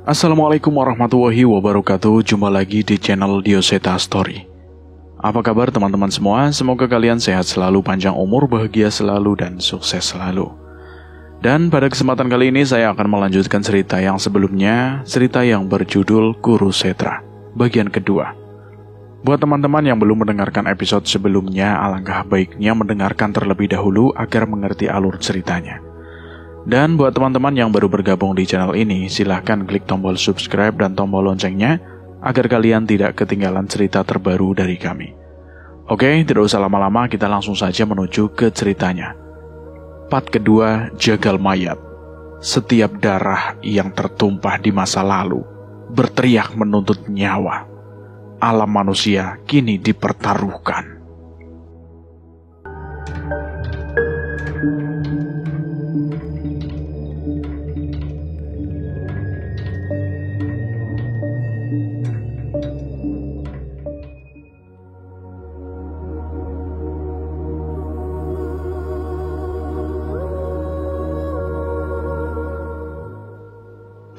Assalamualaikum warahmatullahi wabarakatuh. Jumpa lagi di channel Dioseta Story. Apa kabar teman-teman semua? Semoga kalian sehat selalu, panjang umur, bahagia selalu, dan sukses selalu. Dan pada kesempatan kali ini saya akan melanjutkan cerita yang sebelumnya, cerita yang berjudul Kurukshetra, bagian kedua. Buat teman-teman yang belum mendengarkan episode sebelumnya, alangkah baiknya mendengarkan terlebih dahulu agar mengerti alur ceritanya. Dan buat teman-teman yang baru bergabung di channel ini, silahkan klik tombol subscribe dan tombol loncengnya agar kalian tidak ketinggalan cerita terbaru dari kami. Oke, tidak usah lama-lama, kita langsung saja menuju ke ceritanya. Part kedua, Jagal Mayat. Setiap darah yang tertumpah di masa lalu berteriak menuntut nyawa. Alam manusia kini dipertaruhkan.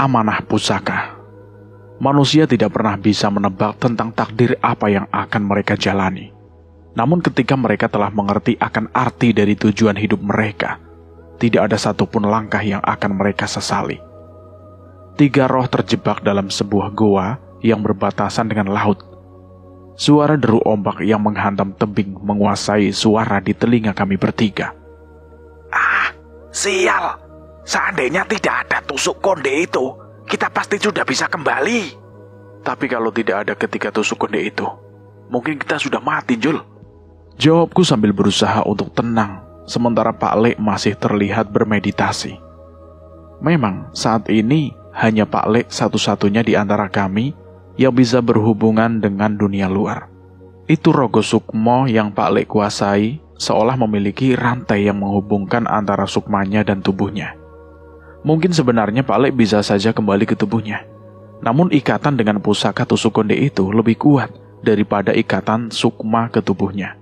Amanah pusaka. Manusia tidak pernah bisa menebak tentang takdir apa yang akan mereka jalani. Namun ketika mereka telah mengerti akan arti dari tujuan hidup mereka, tidak ada satupun langkah yang akan mereka sesali. 3 roh terjebak dalam sebuah goa yang berbatasan dengan laut. Suara deru ombak yang menghantam tebing menguasai suara di telinga kami bertiga. Ah, sial! Seandainya tidak ada tusuk konde itu, kita pasti sudah bisa kembali. Tapi kalau tidak ada ketika tusuk konde itu, mungkin kita sudah mati, Jul. Jawabku sambil berusaha untuk tenang, sementara Pak Lek masih terlihat bermeditasi. Memang saat ini hanya Pak Lek satu-satunya di antara kami yang bisa berhubungan dengan dunia luar. Itu Rogo Sukmo yang Pak Lek kuasai, seolah memiliki rantai yang menghubungkan antara sukmanya dan tubuhnya. Mungkin sebenarnya Pak Lek bisa saja kembali ke tubuhnya. Namun ikatan dengan pusaka tusuk konde itu lebih kuat daripada ikatan sukma ke tubuhnya.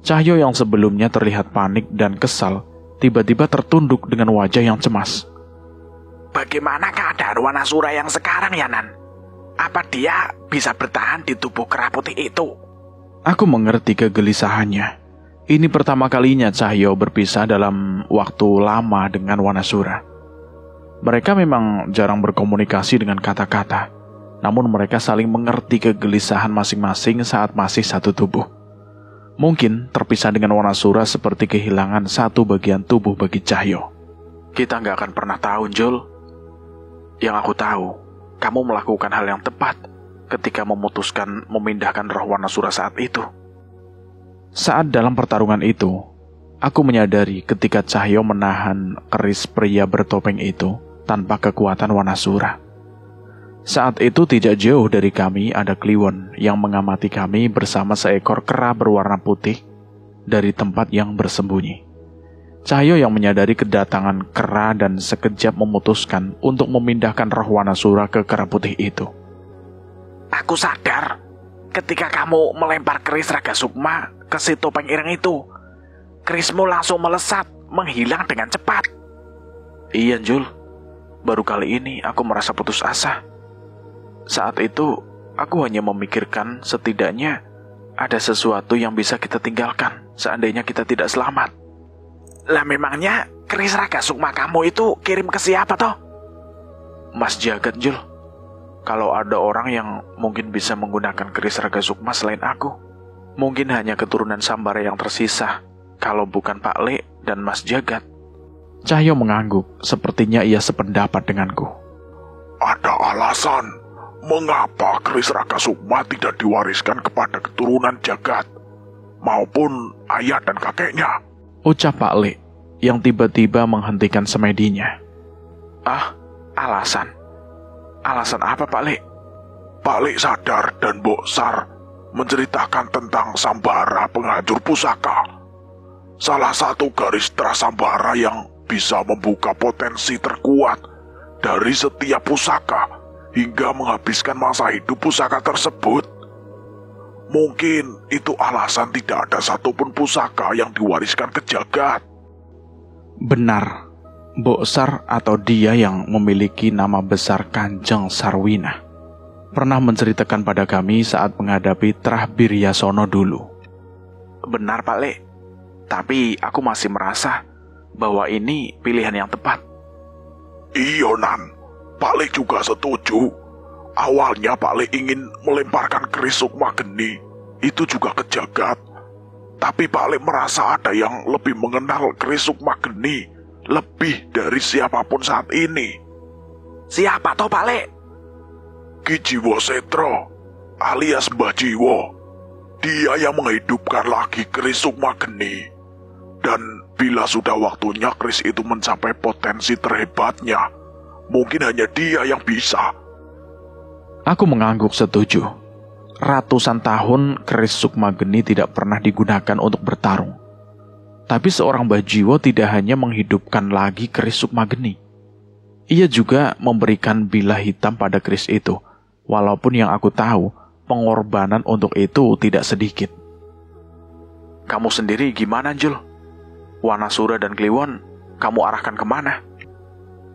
Cahyo yang sebelumnya terlihat panik dan kesal, tiba-tiba tertunduk dengan wajah yang cemas. Bagaimana keadaan Wanasura yang sekarang, Yanan? Apa dia bisa bertahan di tubuh kera putih itu? Aku mengerti kegelisahannya. Ini pertama kalinya Cahyo berpisah dalam waktu lama dengan Wanasura. Mereka memang jarang berkomunikasi dengan kata-kata, namun mereka saling mengerti kegelisahan masing-masing saat masih satu tubuh. Mungkin terpisah dengan Wanasura seperti kehilangan satu bagian tubuh bagi Cahyo. Kita nggak akan pernah tahu, Jul. Yang aku tahu, kamu melakukan hal yang tepat ketika memutuskan memindahkan roh Wanasura saat itu. Saat dalam pertarungan itu, aku menyadari ketika Cahyo menahan keris pria bertopeng itu tanpa kekuatan Wanasura. Saat itu tidak jauh dari kami ada Kliwon yang mengamati kami bersama seekor kera berwarna putih dari tempat yang bersembunyi. Cahyo yang menyadari kedatangan kera dan sekejap memutuskan untuk memindahkan roh Wanasura ke kera putih itu. Aku sadar ketika kamu melempar keris Raga Sukma ke si topeng ireng itu, kerismu langsung melesat, menghilang dengan cepat. Iya, Jul. Baru kali ini aku merasa putus asa. Saat itu, aku hanya memikirkan setidaknya ada sesuatu yang bisa kita tinggalkan seandainya kita tidak selamat. Lah memangnya keris Raga Sukma kamu itu kirim ke siapa toh? Mas Jagat, Jul. Kalau ada orang yang mungkin bisa menggunakan keris Raga Sukma selain aku, mungkin hanya keturunan Sambara yang tersisa, kalau bukan Pak Lek dan Mas Jagat. Cahyo mengangguk, sepertinya ia sependapat denganku. Ada alasan mengapa keris Raga Sukma tidak diwariskan kepada keturunan Jagat maupun ayah dan kakeknya, ucap Pak Lek yang tiba-tiba menghentikan semedinya. Ah, alasan? Alasan apa, Pak Lek? Pak Lek sadar dan Mbok Sar menceritakan tentang Sambara penghancur pusaka. Salah satu garis Trasambara yang bisa membuka potensi terkuat dari setiap pusaka hingga menghabiskan masa hidup pusaka tersebut. Mungkin itu alasan tidak ada satupun pusaka yang diwariskan ke Jagat. Benar. Boksar atau dia yang memiliki nama besar Kanjeng Sarwina pernah menceritakan pada kami saat menghadapi Trah Biryasono dulu. Benar Pak Le, tapi aku masih merasa bahwa ini pilihan yang tepat. Iya Nan, Pak Le juga setuju. Awalnya Pak Le ingin melemparkan keris Sukma Geni itu juga ke jagat. Tapi Pak Le merasa ada yang lebih mengenal keris Sukma Geni lebih dari siapapun saat ini. Siapa toh Pak Le? Ki Jiwo Setro alias Mbah Jiwo. Dia yang menghidupkan lagi keris Sukma Geni. Dan bila sudah waktunya keris itu mencapai potensi terhebatnya, mungkin hanya dia yang bisa. Aku mengangguk setuju. Ratusan tahun keris Sukma Geni tidak pernah digunakan untuk bertarung. Tapi seorang Mbah Jiwo tidak hanya menghidupkan lagi keris Sukma Geni. Ia juga memberikan bilah hitam pada keris itu. Walaupun yang aku tahu, pengorbanan untuk itu tidak sedikit. Kamu sendiri gimana, Jul? Wanasura dan Kliwon, kamu arahkan kemana?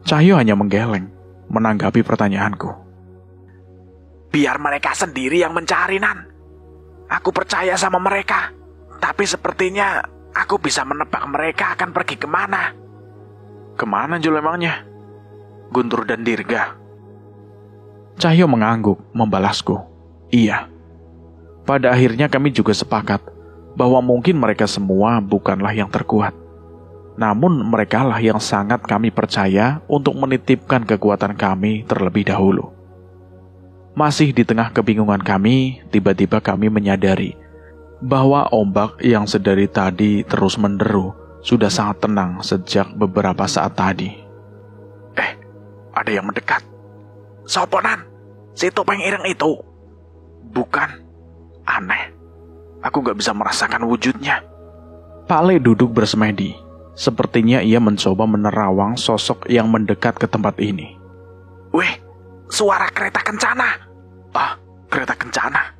Cahyo hanya menggeleng, menanggapi pertanyaanku. Biar mereka sendiri yang mencari, Nan. Aku percaya sama mereka. Tapi sepertinya aku bisa menebak mereka akan pergi kemana. Kemana Jul emangnya? Guntur dan Dirga. Cahyo mengangguk, membalasku. Iya. Pada akhirnya kami juga sepakat bahwa mungkin mereka semua bukanlah yang terkuat. Namun merekalah yang sangat kami percaya untuk menitipkan kekuatan kami terlebih dahulu. Masih di tengah kebingungan kami, tiba-tiba kami menyadari bahwa ombak yang sedari tadi terus menderu sudah sangat tenang sejak beberapa saat tadi. Ada yang mendekat. Soponan, si topeng ireng itu. Bukan. Aneh. Aku gak bisa merasakan wujudnya. Pak Le duduk bersemedi. Sepertinya ia mencoba menerawang sosok yang mendekat ke tempat ini. Weh, suara kereta kencana. Kereta kencana.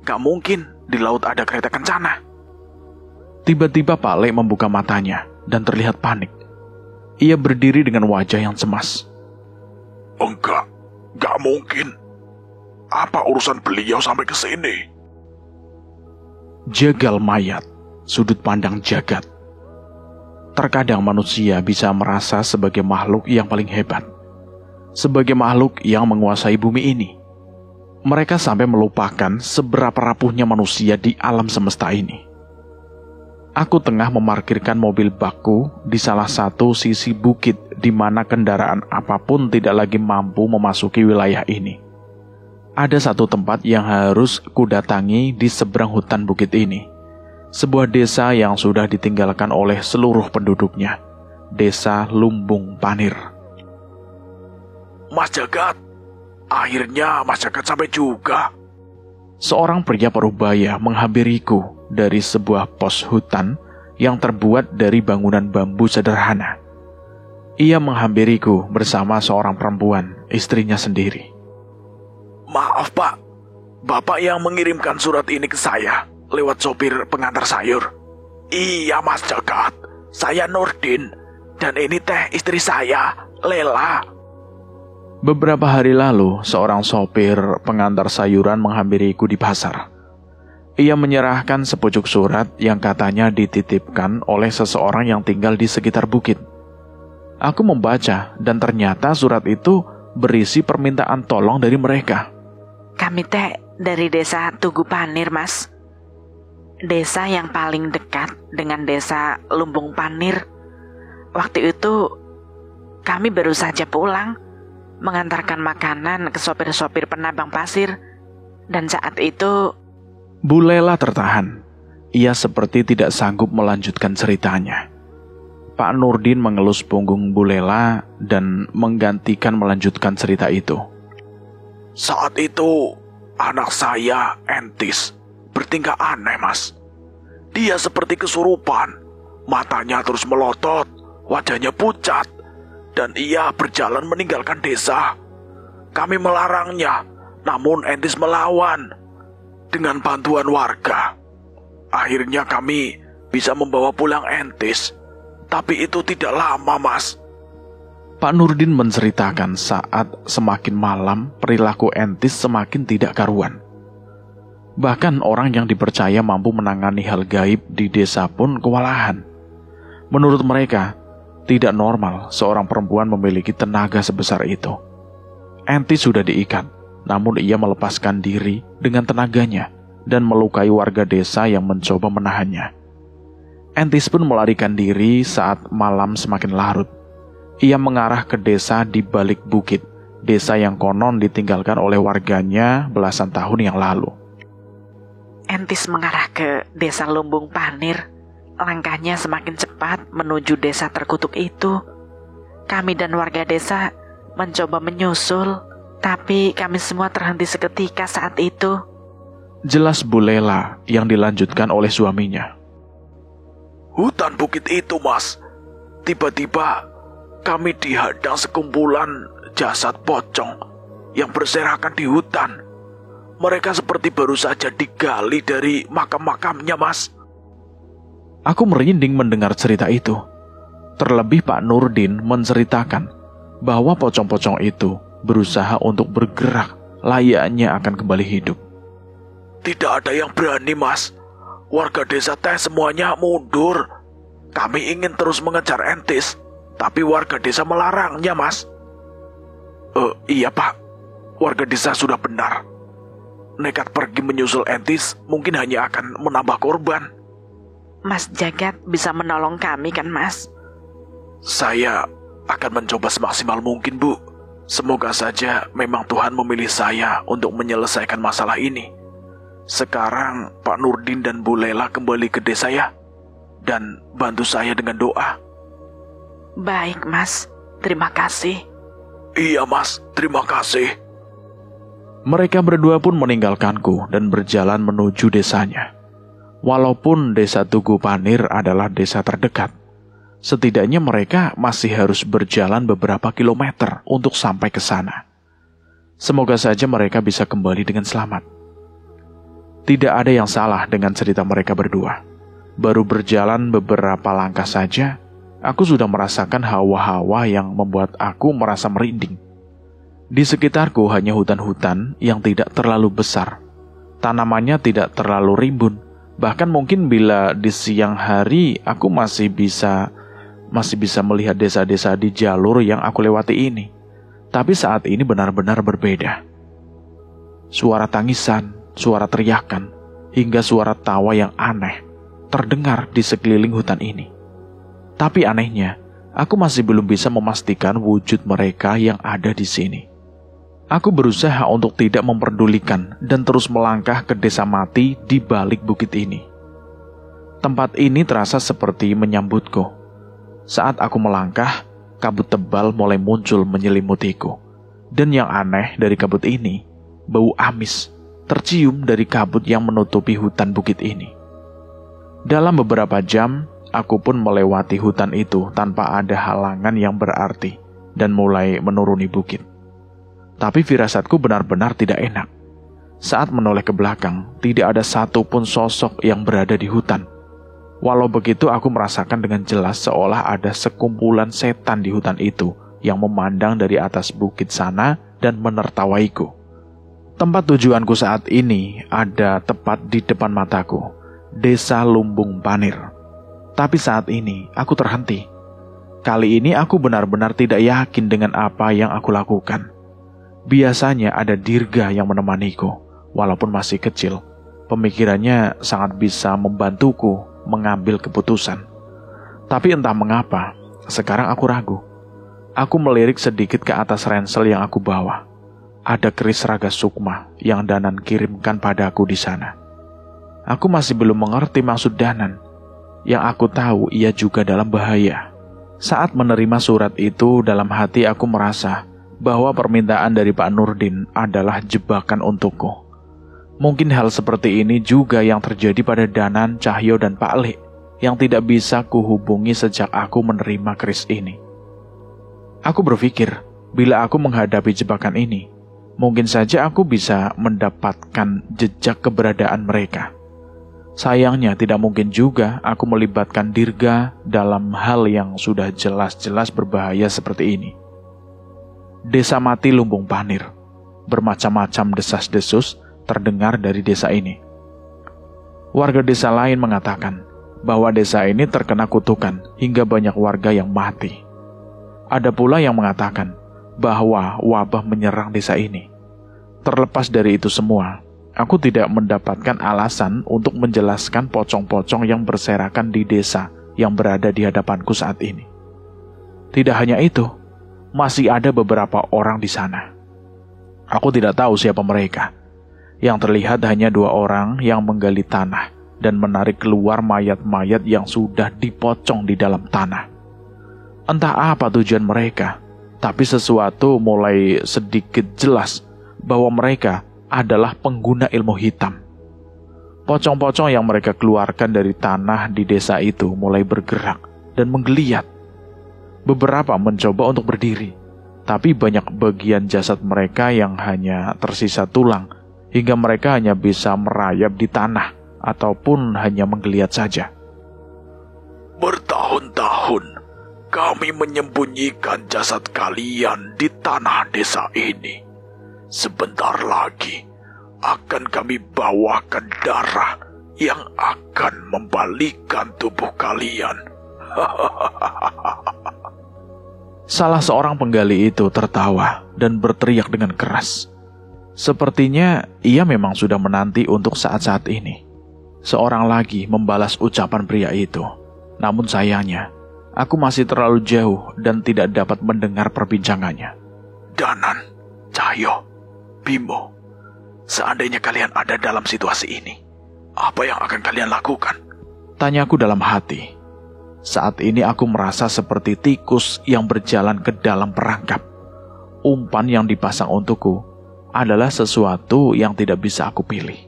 Gak mungkin di laut ada kereta kencana. Tiba-tiba Pak Le membuka matanya dan terlihat panik. Ia berdiri dengan wajah yang cemas. Enggak mungkin. Apa urusan beliau sampai ke sini? Jagal mayat, sudut pandang jagat. Terkadang manusia bisa merasa sebagai makhluk yang paling hebat, sebagai makhluk yang menguasai bumi ini. Mereka sampai melupakan seberapa rapuhnya manusia di alam semesta ini. Aku tengah memarkirkan mobil bakku di salah satu sisi bukit di mana kendaraan apapun tidak lagi mampu memasuki wilayah ini. Ada satu tempat yang harus kudatangi di seberang hutan bukit ini. Sebuah desa yang sudah ditinggalkan oleh seluruh penduduknya. Desa Lumbung Panir. Mas Jagat, akhirnya Mas Jagat sampai juga. Seorang pria parubaya menghampiriku dari sebuah pos hutan yang terbuat dari bangunan bambu sederhana. Ia menghampiriku bersama seorang perempuan, istrinya sendiri. Maaf Pak, Bapak yang mengirimkan surat ini ke saya lewat sopir pengantar sayur. Iya Mas Jagat, saya Nurdin, dan ini teh istri saya, Lela. Beberapa hari lalu, seorang sopir pengantar sayuran menghampiriku di pasar. Ia menyerahkan sepucuk surat yang katanya dititipkan oleh seseorang yang tinggal di sekitar bukit. Aku membaca dan ternyata surat itu berisi permintaan tolong dari mereka. Kami teh dari desa Tugu Panir, Mas. Desa yang paling dekat dengan desa Lumbung Panir. Waktu itu kami baru saja pulang mengantarkan makanan ke sopir-sopir penambang pasir. Dan saat itu Bu Lela tertahan. Ia seperti tidak sanggup melanjutkan ceritanya. Pak Nurdin mengelus punggung Bu Lela dan menggantikan melanjutkan cerita itu. Saat itu, anak saya, Entis, bertingkah aneh, Mas. Dia seperti kesurupan. Matanya terus melotot, wajahnya pucat, dan ia berjalan meninggalkan desa. Kami melarangnya, namun Entis melawan. Dengan bantuan warga, akhirnya kami bisa membawa pulang Entis. Tapi itu tidak lama, Mas. Pak Nurdin menceritakan saat semakin malam perilaku Entis semakin tidak karuan. Bahkan orang yang dipercaya mampu menangani hal gaib di desa pun kewalahan. Menurut mereka, tidak normal seorang perempuan memiliki tenaga sebesar itu. Entis sudah diikat, namun ia melepaskan diri dengan tenaganya dan melukai warga desa yang mencoba menahannya. Entis pun melarikan diri saat malam semakin larut. Ia mengarah ke desa di balik bukit, desa yang konon ditinggalkan oleh warganya belasan tahun yang lalu. Entis mengarah ke desa Lumbung Panir. Langkahnya semakin cepat menuju desa terkutuk itu. Kami dan warga desa mencoba menyusul, tapi kami semua terhenti seketika saat itu. Jelas Bu Lela yang dilanjutkan oleh suaminya. Hutan bukit itu, Mas. Tiba-tiba kami dihadang sekumpulan jasad pocong yang berserakan di hutan. Mereka seperti baru saja digali dari makam-makamnya, Mas. Aku merinding mendengar cerita itu. Terlebih Pak Nurdin menceritakan bahwa pocong-pocong itu berusaha untuk bergerak layaknya akan kembali hidup. Tidak ada yang berani, Mas. Warga desa teh semuanya mundur. Kami ingin terus mengejar Entis, tapi warga desa melarangnya, Mas. Iya, Pak. Warga desa sudah benar. Nekat pergi menyusul Entis mungkin hanya akan menambah korban. Mas Jagat bisa menolong kami kan, Mas? Saya akan mencoba semaksimal mungkin, Bu. Semoga saja memang Tuhan memilih saya untuk menyelesaikan masalah ini. Sekarang Pak Nurdin dan Bu Lela kembali ke desa ya, dan bantu saya dengan doa. Baik, Mas. Terima kasih. Iya, Mas. Terima kasih. Mereka berdua pun meninggalkanku dan berjalan menuju desanya. Walaupun desa Tugu Panir adalah desa terdekat, setidaknya mereka masih harus berjalan beberapa kilometer untuk sampai ke sana. Semoga saja mereka bisa kembali dengan selamat. Tidak ada yang salah dengan cerita mereka berdua. Baru berjalan beberapa langkah saja, aku sudah merasakan hawa-hawa yang membuat aku merasa merinding. Di sekitarku hanya hutan-hutan yang tidak terlalu besar. Tanamannya tidak terlalu rimbun. Bahkan mungkin bila di siang hari aku masih bisa melihat desa-desa di jalur yang aku lewati ini. Tapi saat ini benar-benar berbeda. Suara tangisan, suara teriakan, hingga suara tawa yang aneh terdengar di sekeliling hutan ini. Tapi anehnya, aku masih belum bisa memastikan wujud mereka yang ada di sini. Aku berusaha untuk tidak memperdulikan dan terus melangkah ke desa mati di balik bukit ini. Tempat ini terasa seperti menyambutku. Saat aku melangkah, kabut tebal mulai muncul menyelimutiku. Dan yang aneh dari kabut ini, bau amis tercium dari kabut yang menutupi hutan bukit ini. Dalam beberapa jam, aku pun melewati hutan itu tanpa ada halangan yang berarti dan mulai menuruni bukit. Tapi firasatku benar-benar tidak enak. Saat menoleh ke belakang, tidak ada satupun sosok yang berada di hutan. Walau begitu, aku merasakan dengan jelas seolah ada sekumpulan setan di hutan itu yang memandang dari atas bukit sana dan menertawaiku. Tempat tujuanku saat ini ada tepat di depan mataku, desa Lumbung Panir. Tapi saat ini, aku terhenti. Kali ini aku benar-benar tidak yakin dengan apa yang aku lakukan. Biasanya ada Dirga yang menemaniku, walaupun masih kecil. Pemikirannya sangat bisa membantuku mengambil keputusan. Tapi entah mengapa, sekarang aku ragu. Aku melirik sedikit ke atas ransel yang aku bawa. Ada keris Raga Sukma yang Danan kirimkan padaku di sana. Aku masih belum mengerti maksud Danan. Yang aku tahu ia juga dalam bahaya. Saat menerima surat itu, dalam hati aku merasa bahwa permintaan dari Pak Nurdin adalah jebakan untukku. Mungkin hal seperti ini juga yang terjadi pada Danan, Cahyo, dan Pak Le yang tidak bisa kuhubungi sejak aku menerima keris ini. Aku berpikir, bila aku menghadapi jebakan ini, mungkin saja aku bisa mendapatkan jejak keberadaan mereka. Sayangnya tidak mungkin juga aku melibatkan Dirga dalam hal yang sudah jelas-jelas berbahaya seperti ini. Desa mati lumbung panir. Bermacam-macam desas-desus terdengar dari desa ini. Warga desa lain mengatakan bahwa desa ini terkena kutukan hingga banyak warga yang mati. Ada pula yang mengatakan bahwa wabah menyerang desa ini. Terlepas dari itu semua, aku tidak mendapatkan alasan untuk menjelaskan pocong-pocong yang berserakan di desa yang berada di hadapanku saat ini. Tidak hanya itu, masih ada beberapa orang di sana. Aku tidak tahu siapa mereka. Yang terlihat hanya 2 orang yang menggali tanah dan menarik keluar mayat-mayat yang sudah dipocong di dalam tanah. Entah apa tujuan mereka, tapi sesuatu mulai sedikit jelas bahwa mereka adalah pengguna ilmu hitam. Pocong-pocong yang mereka keluarkan dari tanah di desa itu mulai bergerak dan menggeliat. Beberapa mencoba untuk berdiri, tapi banyak bagian jasad mereka yang hanya tersisa tulang, hingga mereka hanya bisa merayap di tanah ataupun hanya menggeliat saja. Bertahun-tahun kami menyembunyikan jasad kalian di tanah desa ini. Sebentar lagi akan kami bawakan darah yang akan membalikkan tubuh kalian. Salah seorang penggali itu tertawa dan berteriak dengan keras. Sepertinya ia memang sudah menanti untuk saat-saat ini. Seorang lagi membalas ucapan pria itu. Namun sayangnya, aku masih terlalu jauh dan tidak dapat mendengar perbincangannya. Danan, Cahyo, Bimo, seandainya kalian ada dalam situasi ini, apa yang akan kalian lakukan? Tanyaku dalam hati. Saat ini aku merasa seperti tikus yang berjalan ke dalam perangkap. Umpan yang dipasang untukku adalah sesuatu yang tidak bisa aku pilih.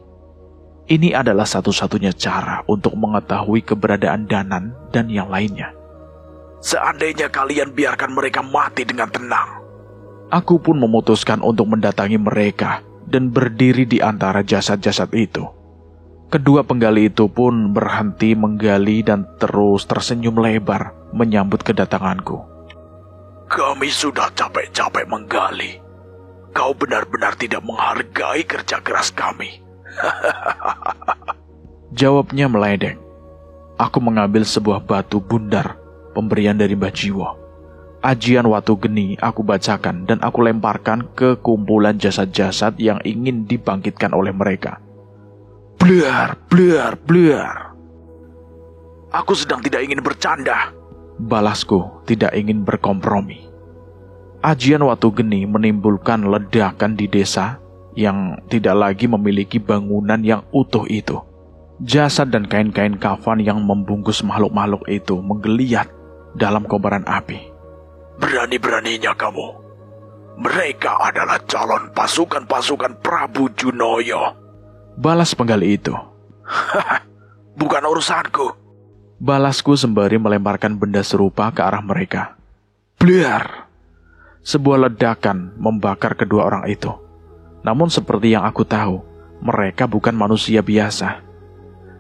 Ini adalah satu-satunya cara untuk mengetahui keberadaan Danan dan yang lainnya. Seandainya kalian biarkan mereka mati dengan tenang. Aku pun memutuskan untuk mendatangi mereka dan berdiri di antara jasad-jasad itu. Kedua penggali itu pun berhenti menggali dan terus tersenyum lebar menyambut kedatanganku. Kami sudah capek-capek menggali. Kau benar-benar tidak menghargai kerja keras kami. Jawabnya meledek. Aku mengambil sebuah batu bundar, pemberian dari Mbah Jiwo. Ajian Watu Geni aku bacakan dan aku lemparkan ke kumpulan jasad-jasad yang ingin dibangkitkan oleh mereka. Blar, blar, blar. Aku sedang tidak ingin bercanda. Balasku tidak ingin berkompromi. Ajian Watu Geni menimbulkan ledakan di desa yang tidak lagi memiliki bangunan yang utuh itu. Jasad dan kain-kain kafan yang membungkus makhluk-makhluk itu menggeliat dalam kobaran api. Berani-beraninya kamu. Mereka adalah calon pasukan-pasukan Prabu Junoyo. Balas penggali itu. Bukan urusanku. Balasku sembari melemparkan benda serupa ke arah mereka. Blar! Sebuah ledakan membakar kedua orang itu. Namun seperti yang aku tahu, mereka bukan manusia biasa.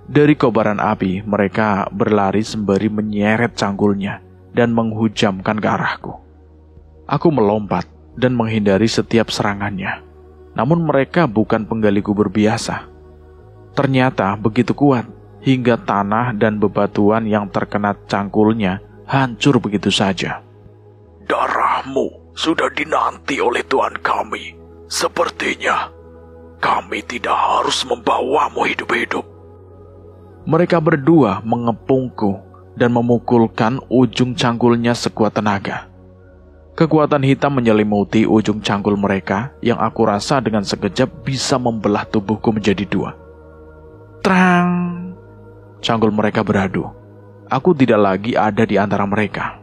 Dari kobaran api, mereka berlari sembari menyeret cangkulnya dan menghujamkan ke arahku. Aku melompat dan menghindari setiap serangannya. Namun mereka bukan penggali kubur biasa. Ternyata begitu kuat, hingga tanah dan bebatuan yang terkena cangkulnya hancur begitu saja. Darahmu sudah dinanti oleh Tuhan kami. Sepertinya kami tidak harus membawamu hidup-hidup. Mereka berdua mengepungku dan memukulkan ujung cangkulnya sekuat tenaga. Kekuatan hitam menyelimuti ujung cangkul mereka yang aku rasa dengan sekejap bisa membelah tubuhku menjadi 2. Trang! Cangkul mereka beradu. Aku tidak lagi ada di antara mereka.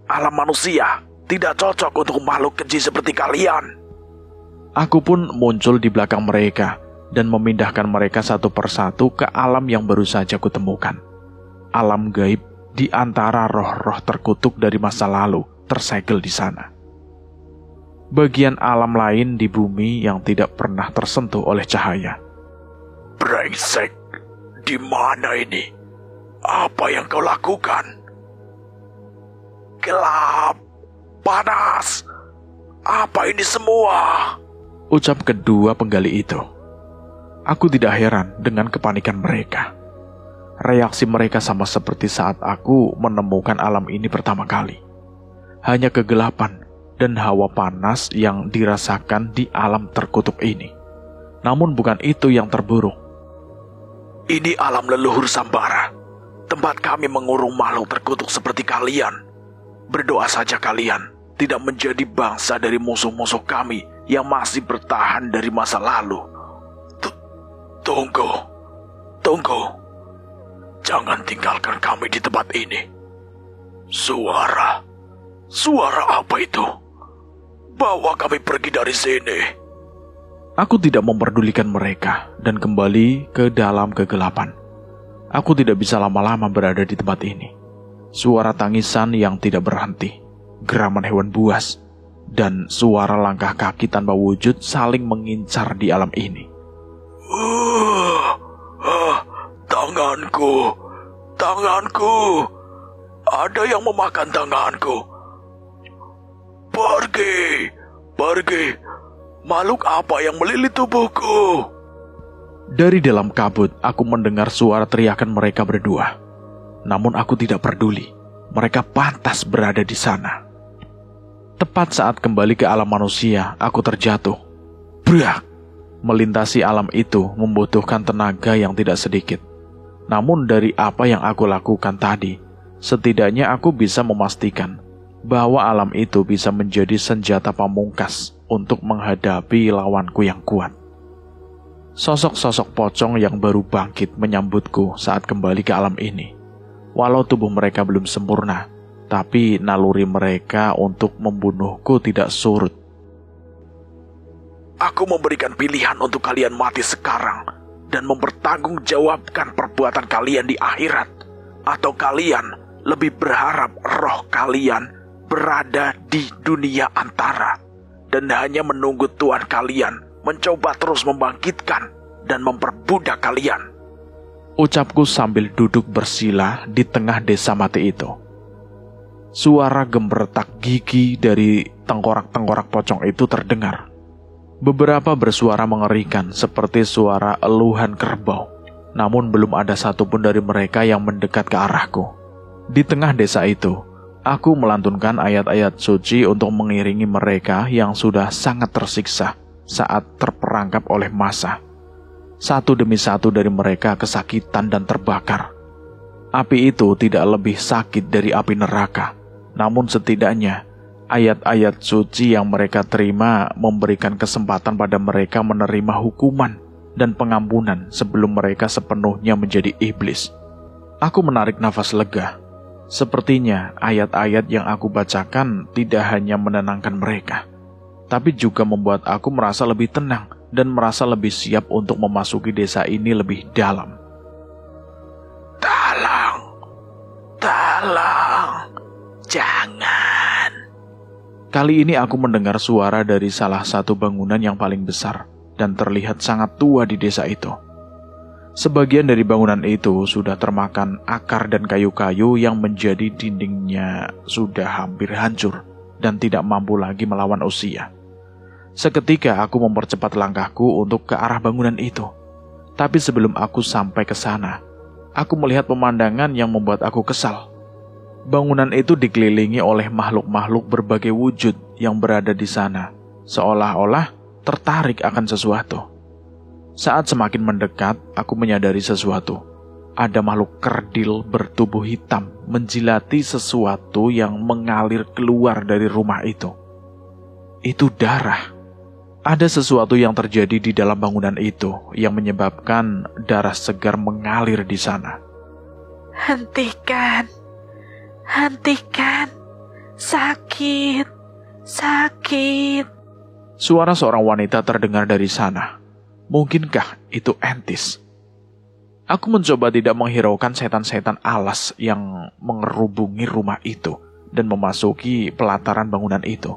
Alam manusia tidak cocok untuk makhluk keji seperti kalian. Aku pun muncul di belakang mereka dan memindahkan mereka satu persatu ke alam yang baru saja kutemukan. Alam gaib di antara roh-roh terkutuk dari masa lalu tersegel di sana. Bagian alam lain di bumi yang tidak pernah tersentuh oleh cahaya. Brengsek, di mana ini? Apa yang kau lakukan? Gelap, Panas! Apa ini semua? Ucap kedua penggali itu. Aku tidak heran dengan kepanikan mereka. Reaksi mereka sama seperti saat aku menemukan alam ini pertama kali. Hanya kegelapan dan hawa panas yang dirasakan di alam terkutuk ini. Namun bukan itu yang terburuk. Ini alam leluhur Sambara. Tempat kami mengurung makhluk terkutuk seperti kalian. Berdoa saja kalian tidak menjadi bangsa dari musuh-musuh kami yang masih bertahan dari masa lalu. Tunggu. Jangan tinggalkan kami di tempat ini. Suara apa itu? Bawa kami pergi dari sini. Aku tidak memperdulikan mereka dan kembali ke dalam kegelapan. Aku tidak bisa lama-lama berada di tempat ini. Suara tangisan yang tidak berhenti, geraman hewan buas, dan suara langkah kaki tanpa wujud saling mengincar di alam ini. Tanganku. Ada yang memakan tanganku. Pergi. Makhluk apa yang melilit tubuhku? Dari dalam kabut, aku mendengar suara teriakan mereka berdua. Namun aku tidak peduli. Mereka pantas berada di sana. Tepat saat kembali ke alam manusia, aku terjatuh. Brak! Melintasi alam itu membutuhkan tenaga yang tidak sedikit. Namun dari apa yang aku lakukan tadi, setidaknya aku bisa memastikan bahwa alam itu bisa menjadi senjata pamungkas untuk menghadapi lawanku yang kuat. Sosok-sosok pocong yang baru bangkit menyambutku saat kembali ke alam ini. Walau tubuh mereka belum sempurna, tapi naluri mereka untuk membunuhku tidak surut. Aku memberikan pilihan untuk kalian mati sekarang dan mempertanggungjawabkan perbuatan kalian di akhirat, atau kalian lebih berharap roh kalian berada di dunia antara dan hanya menunggu Tuhan kalian mencoba terus membangkitkan dan memperbudak kalian. Ucapku sambil duduk bersila di tengah desa mati itu. Suara gembertak gigi dari tengkorak-tengkorak pocong itu terdengar. Beberapa bersuara mengerikan seperti suara eluhan kerbau. Namun belum ada satupun dari mereka yang mendekat ke arahku. Di tengah desa itu, aku melantunkan ayat-ayat suci untuk mengiringi mereka yang sudah sangat tersiksa saat terperangkap oleh massa. Satu demi satu dari mereka kesakitan dan terbakar. Api itu tidak lebih sakit dari api neraka. Namun setidaknya, ayat-ayat suci yang mereka terima memberikan kesempatan pada mereka menerima hukuman dan pengampunan sebelum mereka sepenuhnya menjadi iblis. Aku menarik nafas lega. Sepertinya ayat-ayat yang aku bacakan tidak hanya menenangkan mereka, tapi juga membuat aku merasa lebih tenang dan merasa lebih siap untuk memasuki desa ini lebih dalam. Talang, jangan. Kali ini aku mendengar suara dari salah satu bangunan yang paling besar dan terlihat sangat tua di desa itu. Sebagian dari bangunan itu sudah termakan akar dan kayu-kayu yang menjadi dindingnya sudah hampir hancur dan tidak mampu lagi melawan usia. Seketika aku mempercepat langkahku untuk ke arah bangunan itu. Tapi sebelum aku sampai ke sana, aku melihat pemandangan yang membuat aku kesal. Bangunan itu dikelilingi oleh makhluk-makhluk berbagai wujud yang berada di sana, seolah-olah tertarik akan sesuatu. Saat semakin mendekat, aku menyadari sesuatu. Ada makhluk kerdil bertubuh hitam menjilati sesuatu yang mengalir keluar dari rumah itu. Itu darah. Ada sesuatu yang terjadi di dalam bangunan itu yang menyebabkan darah segar mengalir di sana. Hentikan. Sakit. Suara seorang wanita terdengar dari sana. Mungkinkah itu Entis? Aku mencoba tidak menghiraukan setan-setan alas yang mengerubungi rumah itu dan memasuki pelataran bangunan itu.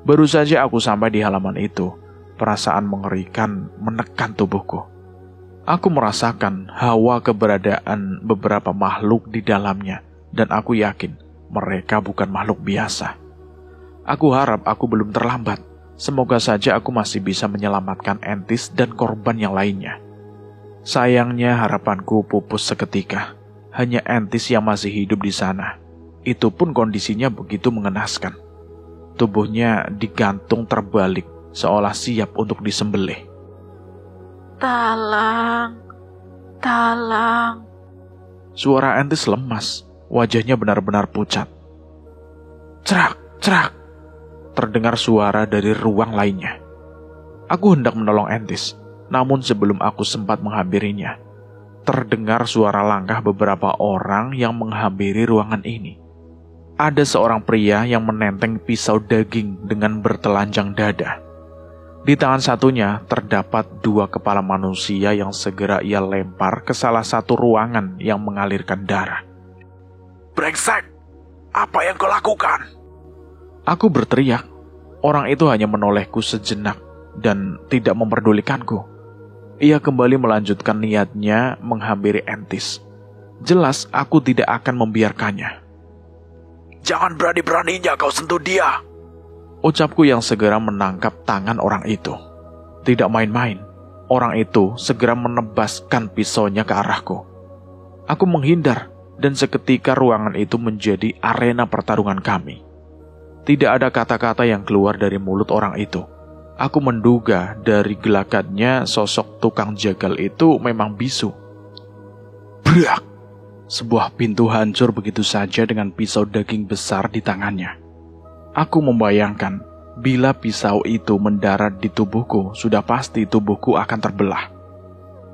Baru saja aku sampai di halaman itu, perasaan mengerikan menekan tubuhku. Aku merasakan hawa keberadaan beberapa makhluk di dalamnya, dan aku yakin mereka bukan makhluk biasa. Aku harap aku belum terlambat. Semoga saja aku masih bisa menyelamatkan Entis dan korban yang lainnya. Sayangnya harapanku pupus seketika. Hanya Entis yang masih hidup di sana. Itu pun kondisinya begitu mengenaskan. Tubuhnya digantung terbalik, seolah siap untuk disembelih. Tolong, tolong. Suara Entis lemas, wajahnya benar-benar pucat. Cerak, cerak. Terdengar suara dari ruang lainnya. Aku hendak menolong Entis, namun sebelum aku sempat menghampirinya, terdengar suara langkah beberapa orang yang menghampiri ruangan ini. Ada seorang pria yang menenteng pisau daging dengan bertelanjang dada. Di tangan satunya terdapat 2 kepala manusia yang segera ia lempar ke salah satu ruangan yang mengalirkan darah. Brengsek, apa yang kau lakukan? Aku berteriak. Orang itu hanya menolehku sejenak dan tidak memperdulikanku. Ia kembali melanjutkan niatnya menghampiri Entis. Jelas aku tidak akan membiarkannya. Jangan berani-beraninya kau sentuh dia. Ucapku yang segera menangkap tangan orang itu. Tidak main-main, orang itu segera menebaskan pisaunya ke arahku. Aku menghindar dan seketika ruangan itu menjadi arena pertarungan kami. Tidak ada kata-kata yang keluar dari mulut orang itu. Aku menduga dari gelagatnya sosok tukang jagal itu memang bisu. Brak! Sebuah pintu hancur begitu saja dengan pisau daging besar di tangannya. Aku membayangkan, bila pisau itu mendarat di tubuhku, sudah pasti tubuhku akan terbelah.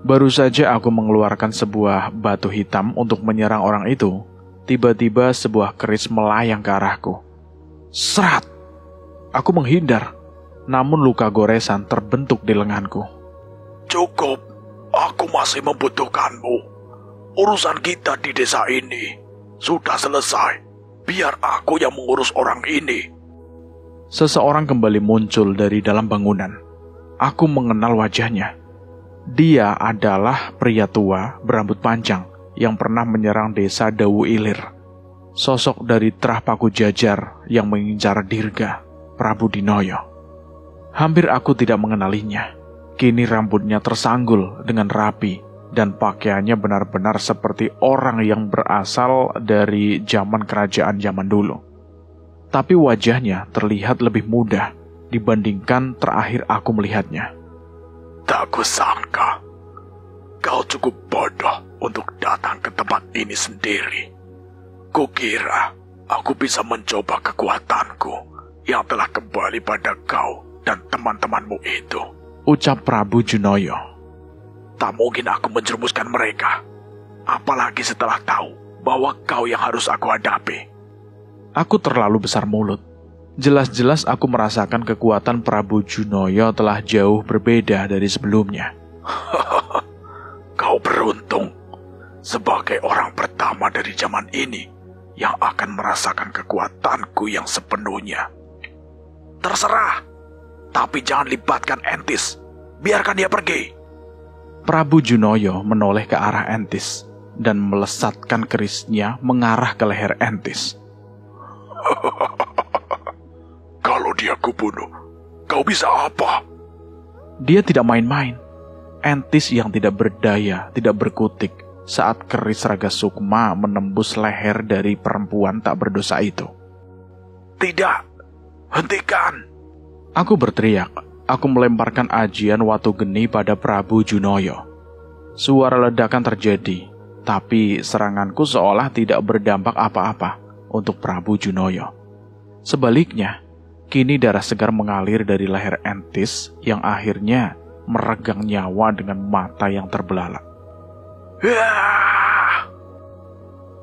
Baru saja aku mengeluarkan sebuah batu hitam untuk menyerang orang itu, tiba-tiba sebuah keris melayang ke arahku. Serat! Aku menghindar, namun luka goresan terbentuk di lenganku. Cukup, aku masih membutuhkanmu. Urusan kita di desa ini sudah selesai. Biar aku yang mengurus orang ini. Seseorang kembali muncul dari dalam bangunan. Aku mengenal wajahnya. Dia adalah pria tua berambut panjang yang pernah menyerang desa Dawu Ilir. Sosok dari Trah Paku Jajar yang mengincar Dirga, Prabu Dinoyo. Hampir aku tidak mengenalinya. Kini rambutnya tersanggul dengan rapi dan pakaiannya benar-benar seperti orang yang berasal dari zaman kerajaan zaman dulu. Tapi wajahnya terlihat lebih muda dibandingkan terakhir aku melihatnya. Tak kusangka, kau cukup bodoh untuk datang ke tempat ini sendiri. Kukira aku bisa mencoba kekuatanku yang telah kembali pada kau dan teman-temanmu itu. Ucap Prabu Junoyo. Tak mungkin aku menjerumuskan mereka. Apalagi setelah tahu bahwa kau yang harus aku hadapi. Aku terlalu besar mulut. Jelas-jelas aku merasakan kekuatan Prabu Junoyo telah jauh berbeda dari sebelumnya. Kau beruntung. Sebagai orang pertama dari zaman ini yang akan merasakan kekuatanku yang sepenuhnya. Terserah. Tapi jangan libatkan Entis. Biarkan dia pergi. Prabu Junoyo menoleh ke arah Entis dan melesatkan kerisnya mengarah ke leher Entis. Kalau dia kubunuh, kau bisa apa? Dia tidak main-main. Entis yang tidak berdaya, tidak berkutik saat keris Raga Sukma menembus leher dari perempuan tak berdosa itu. Tidak, hentikan. Aku berteriak. Aku melemparkan ajian watu geni pada Prabu Junoyo. Suara ledakan terjadi, tapi seranganku seolah tidak berdampak apa-apa untuk Prabu Junoyo. Sebaliknya, kini darah segar mengalir dari leher Entis yang akhirnya meregang nyawa dengan mata yang terbelalak.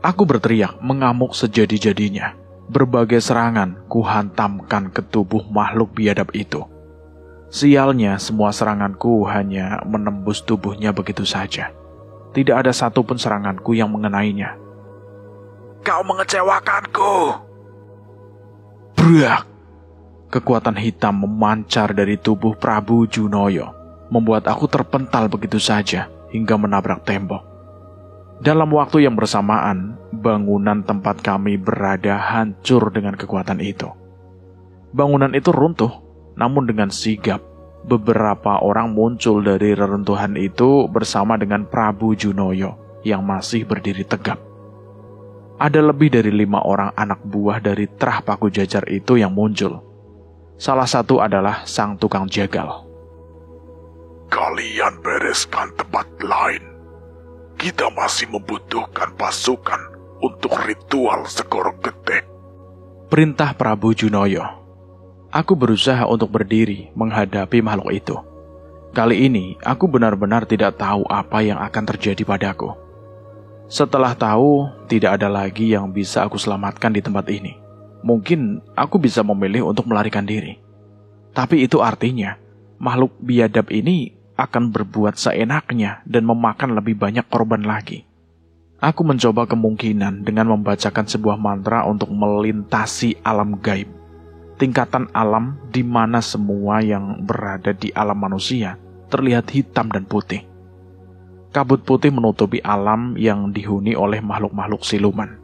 Aku berteriak, mengamuk sejadi-jadinya. Berbagai serangan kuhantamkan ke tubuh makhluk biadab itu. Sialnya, semua seranganku hanya menembus tubuhnya begitu saja. Tidak ada satupun seranganku yang mengenainya. Kau mengecewakanku. Brak! Kekuatan hitam memancar dari tubuh Prabu Junoyo, membuat aku terpental begitu saja hingga menabrak tembok. Dalam waktu yang bersamaan, bangunan tempat kami berada hancur dengan kekuatan itu. Bangunan itu runtuh, namun dengan sigap, beberapa orang muncul dari reruntuhan itu bersama dengan Prabu Junoyo yang masih berdiri tegap. Ada lebih dari 5 orang anak buah dari Trah Paku Jajar itu yang muncul. Salah satu adalah sang tukang jagal. Kalian bereskan tempat lain. Kita masih membutuhkan pasukan untuk ritual Segoro Gede. Perintah Prabu Junoyo. Aku berusaha untuk berdiri menghadapi makhluk itu. Kali ini aku benar-benar tidak tahu apa yang akan terjadi padaku. Setelah tahu, tidak ada lagi yang bisa aku selamatkan di tempat ini. Mungkin aku bisa memilih untuk melarikan diri. Tapi itu artinya, makhluk biadab ini akan berbuat seenaknya dan memakan lebih banyak korban lagi. Aku mencoba kemungkinan dengan membacakan sebuah mantra untuk melintasi alam gaib. Tingkatan alam di mana semua yang berada di alam manusia terlihat hitam dan putih. Kabut putih menutupi alam yang dihuni oleh makhluk-makhluk siluman.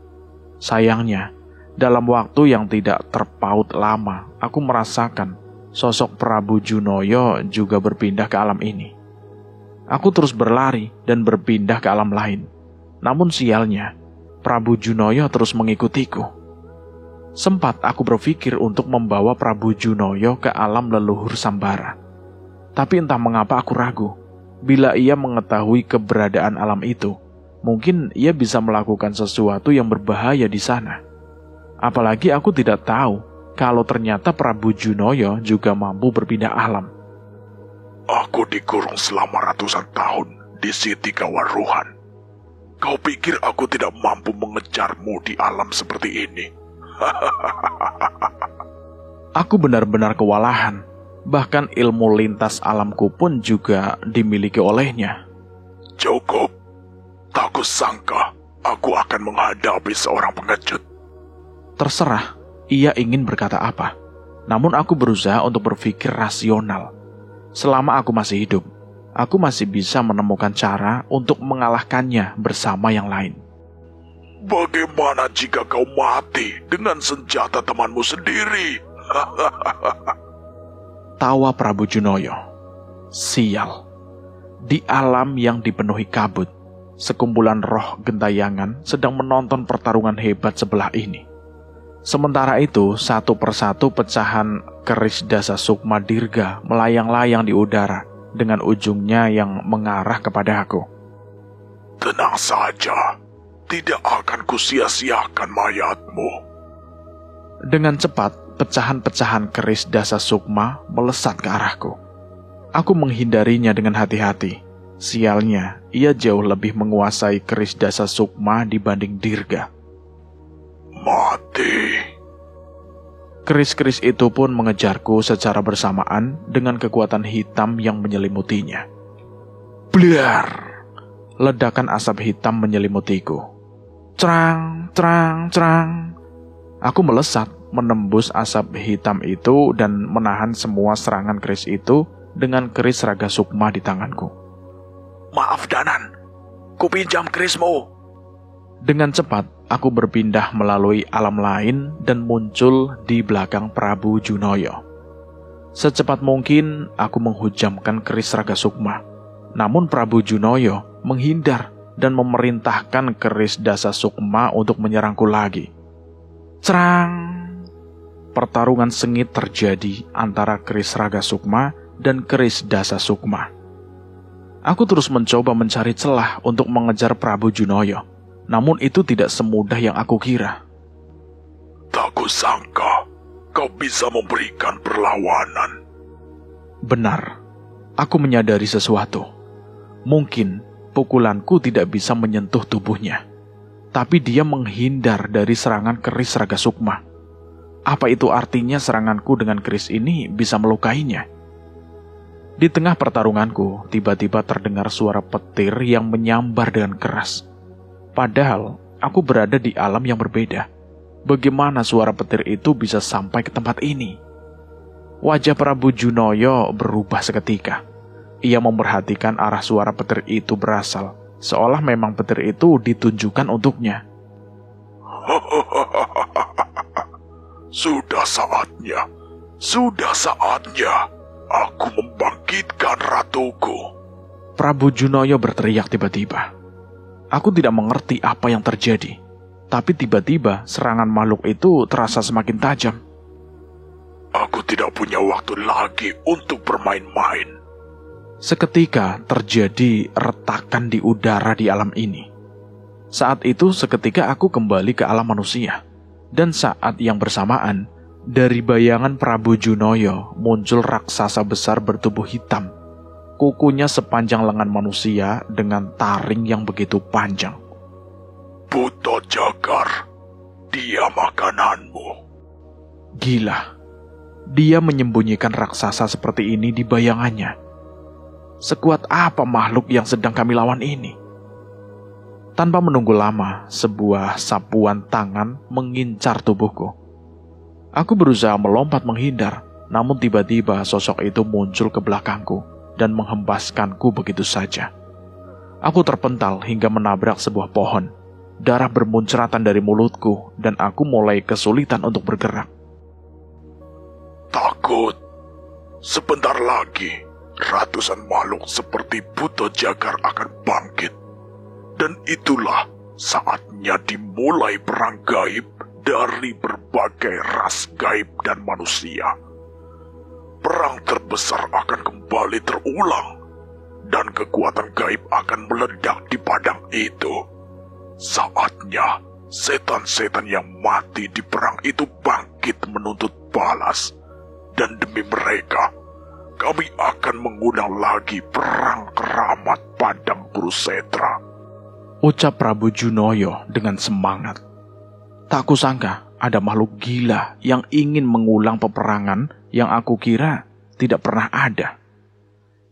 Sayangnya, dalam waktu yang tidak terpaut lama, aku merasakan sosok Prabu Junoyo juga berpindah ke alam ini. Aku terus berlari dan berpindah ke alam lain. Namun sialnya, Prabu Junoyo terus mengikutiku. Sempat aku berpikir untuk membawa Prabu Junoyo ke alam leluhur Sambara. Tapi entah mengapa aku ragu. Bila ia mengetahui keberadaan alam itu, mungkin ia bisa melakukan sesuatu yang berbahaya di sana. Apalagi aku tidak tahu kalau ternyata Prabu Junoyo juga mampu berpindah alam. Aku dikurung selama ratusan tahun di Siti Kawaruhan. Kau pikir aku tidak mampu mengejarmu di alam seperti ini? Aku benar-benar kewalahan. Bahkan ilmu lintas alamku pun juga dimiliki olehnya. Cukup. Tak kusangka aku akan menghadapi seorang pengecut. Terserah ia ingin berkata apa. Namun aku berusaha untuk berpikir rasional. Selama aku masih hidup, aku masih bisa menemukan cara untuk mengalahkannya bersama yang lain. Bagaimana jika kau mati dengan senjata temanmu sendiri? Tawa Prabu Junoyo. Sial. Di alam yang dipenuhi kabut, sekumpulan roh gentayangan sedang menonton pertarungan hebat sebelah ini. Sementara itu, satu persatu pecahan keris Dasa Sukma Dirga melayang-layang di udara dengan ujungnya yang mengarah kepada aku. Tenang saja, tidak akan kusia-siakan mayatmu. Dengan cepat, pecahan-pecahan keris Dasa Sukma melesat ke arahku. Aku menghindarinya dengan hati-hati. Sialnya, ia jauh lebih menguasai keris Dasa Sukma dibanding Dirga. Mati. Keris-keris itu pun mengejarku secara bersamaan dengan kekuatan hitam yang menyelimutinya. Blar! Ledakan asap hitam menyelimutiku. Cerang, cerang, cerang. Aku melesat, menembus asap hitam itu dan menahan semua serangan keris itu dengan keris Raga Sukma di tanganku. Maaf Danan, kupinjam kerismu. Dengan cepat, aku berpindah melalui alam lain dan muncul di belakang Prabu Junoyo. Secepat mungkin, aku menghujamkan keris Raga Sukma. Namun Prabu Junoyo menghindar dan memerintahkan keris Dasa Sukma untuk menyerangku lagi. Cerang! Pertarungan sengit terjadi antara keris Raga Sukma dan keris Dasa Sukma. Aku terus mencoba mencari celah untuk mengejar Prabu Junoyo. Namun itu tidak semudah yang aku kira. Tak kusangka kau bisa memberikan perlawanan. Benar, aku menyadari sesuatu. Mungkin pukulanku tidak bisa menyentuh tubuhnya. Tapi dia menghindar dari serangan keris Raga Sukma. Apa itu artinya seranganku dengan keris ini bisa melukainya? Di tengah pertarunganku, tiba-tiba terdengar suara petir yang menyambar dengan keras. Padahal, aku berada di alam yang berbeda. Bagaimana suara petir itu bisa sampai ke tempat ini? Wajah Prabu Junoyo berubah seketika. Ia memperhatikan arah suara petir itu berasal, seolah memang petir itu ditunjukkan untuknya. Sudah saatnya Sudah saatnya aku membangkitkan ratuku. Prabu Junoyo berteriak tiba-tiba. Aku tidak mengerti apa yang terjadi, tapi tiba-tiba serangan makhluk itu terasa semakin tajam. Aku tidak punya waktu lagi untuk bermain-main. Seketika terjadi retakan di udara di alam ini. Saat itu seketika aku kembali ke alam manusia. Dan saat yang bersamaan, dari bayangan Prabu Junoyo muncul raksasa besar bertubuh hitam. Kukunya sepanjang lengan manusia dengan taring yang begitu panjang. Buto Jagar, dia makananmu. Gila, dia menyembunyikan raksasa seperti ini di bayangannya. Sekuat apa makhluk yang sedang kami lawan ini? Tanpa menunggu lama, sebuah sapuan tangan mengincar tubuhku. Aku berusaha melompat menghindar, namun tiba-tiba sosok itu muncul ke belakangku dan menghempaskanku begitu saja. Aku terpental hingga menabrak sebuah pohon. Darah bermuncratan dari mulutku dan aku mulai kesulitan untuk bergerak. Takut. Sebentar lagi, ratusan makhluk seperti Buto Jagar akan bangkit. Dan itulah saatnya dimulai perang gaib dari berbagai ras gaib dan manusia. Perang terbesar akan kembali terulang, dan kekuatan gaib akan meledak di padang itu. Saatnya setan-setan yang mati di perang itu bangkit menuntut balas, dan demi mereka, kami akan mengundang lagi perang keramat padang Kurusetra. Ucap Prabu Junoyo dengan semangat. Tak kusangka ada makhluk gila yang ingin mengulang peperangan yang aku kira tidak pernah ada.